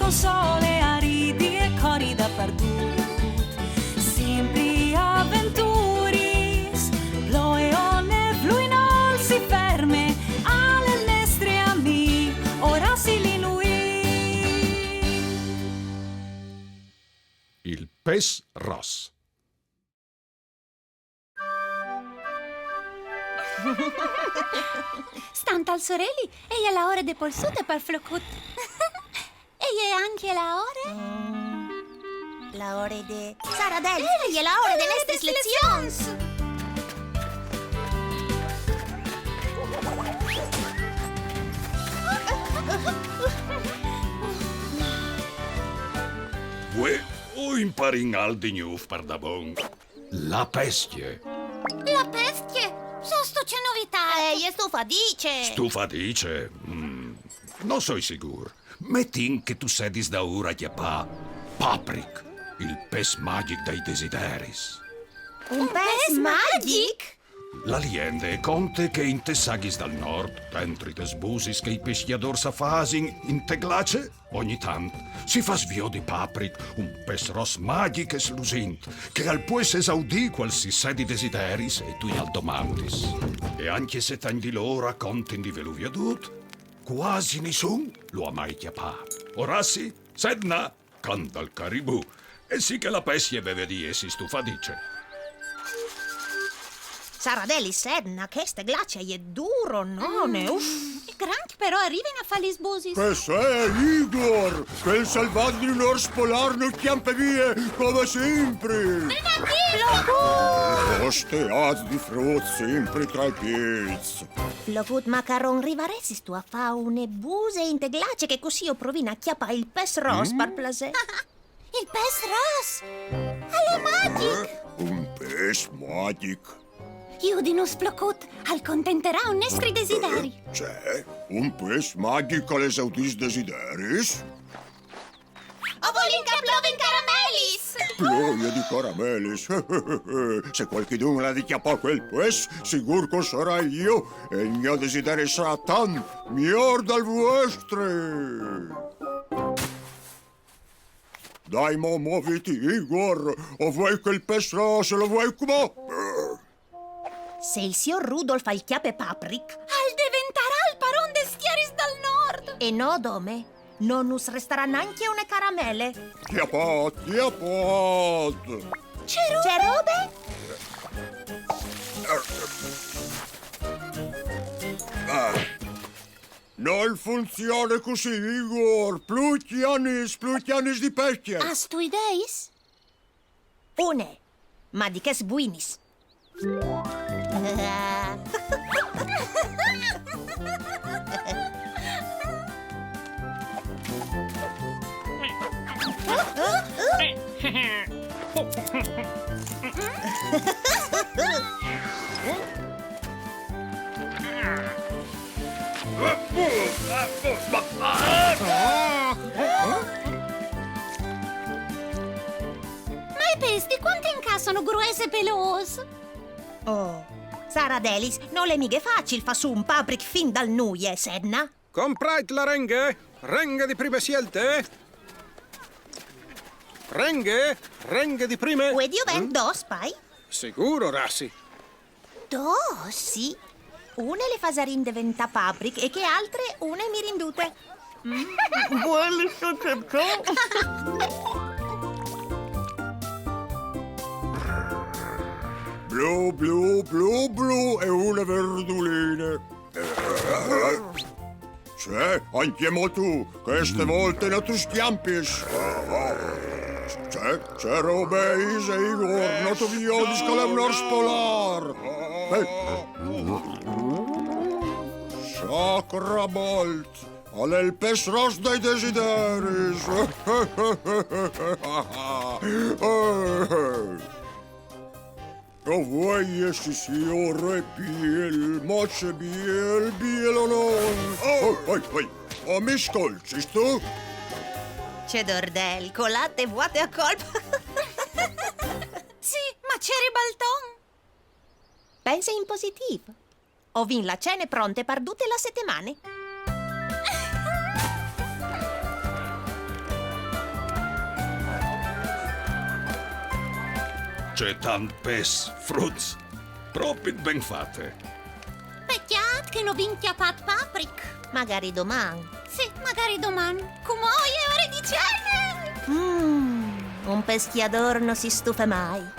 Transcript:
sole aridi e cori dappertutto. Sempre avventuris, ploe o nevlu in all si ferme, alle nostre ami, ora si li lui. Il pes ros. Stant al sorelli e è la ora de polsute per flocut. E è anche la ora? La ora de... Sara Del, è la ora de nestres lezions. Ue, o imparin al di gnuf per da bon. La pestie. La pestie? So sto c'è novità. E stufa dice. Stufa dice. Non so sicuro. Mettin che tu sedis da ora chiapà Paprik, il pes magic dei desideris. Un pes magic? La liende conte che in te saghis dal nord, dentro i te sbusis che i peschiador sa fasin in te glace, ogni tant si fa svio di Paprik, un pes ros magic e slusint, che al pues esaudì qual si sedi desideris e tu al domandis. E anche se tan di l'ora conten di velu viadut, quasi nessun lo ha mai chiappato. Orassi, sedna, canta il caribù, e sì che la pesce beve di e si stufa dice. Sara Deli sedna, che ste glace è duro, none, uff. Granch però arriven a fare gli sbusis. Che sei, Igor? Quel salvaggio in orso polar non chiampa via, come sempre. Ste az di frut sempre tra i piedi. Flocut macaron rivaresis tu a fa une buse in te glace che così io provina a chiappa il pes ros par plase. Il pes ros! Alla magic! Un pes magic. Iudinus flocut, al contenterà un nestri desideri. C'è un pes magic alle saudis desideris? Ovolinca plovin caramellis! Ploia di caramelis. Se qualcuno la dichiappa quel pes, sigur che sarà io, e il mio desiderio sarà tan miglior dal vostro. Dai, mo, muoviti, Igor, o vuoi quel pes rosso, lo vuoi come? Se il signor Rudolf al chiappe Paprik, Al diventerà il paron destieris dal nord! e no dome, non us resterà neanche une caramelle. Chiappat, chiappat. C'è robe? Non funziona così, Igor. Plutianis di pesce. As tu ideis? Une, ma di che sbuinis. Ma i pesti quanto incassano gruese e pelos? Oh, Sara Delis, non le mighe facil fa su un Paprik fin dal nuie, sedna. Comprate la renghe? Renghe di prime scelte? Renghe di prime? Ue dio ben dos, pai? Sicuro, Rassi. Dos, sì. Une le fasarin diventa Paprik e che altre une mi rindute. Quelli sto cercando. Blu, blu, blu, blu e una verdulina. C'è, anche tu, queste volte non tu schiampis. C'è robe, Isa, Igor, non tu vio di scala un orso polar. Sacra bolt, alle il pes ros dei desideris. O vuoi essi signore biel, moce biel o non? Oh, mi ascolti tu? C'è dordel, colate vuote a colpo. Sì, ma c'è ribalton! Pensa in positivo. Ho vin la cene pronte per tutte le settimane. C'è tant pes, fruts. Proprio ben fatte. Peccat che non vi chiapat Paprik. Magari domani. Sì, magari domani. Come è ore di cena? Un peschiador non si stufa mai.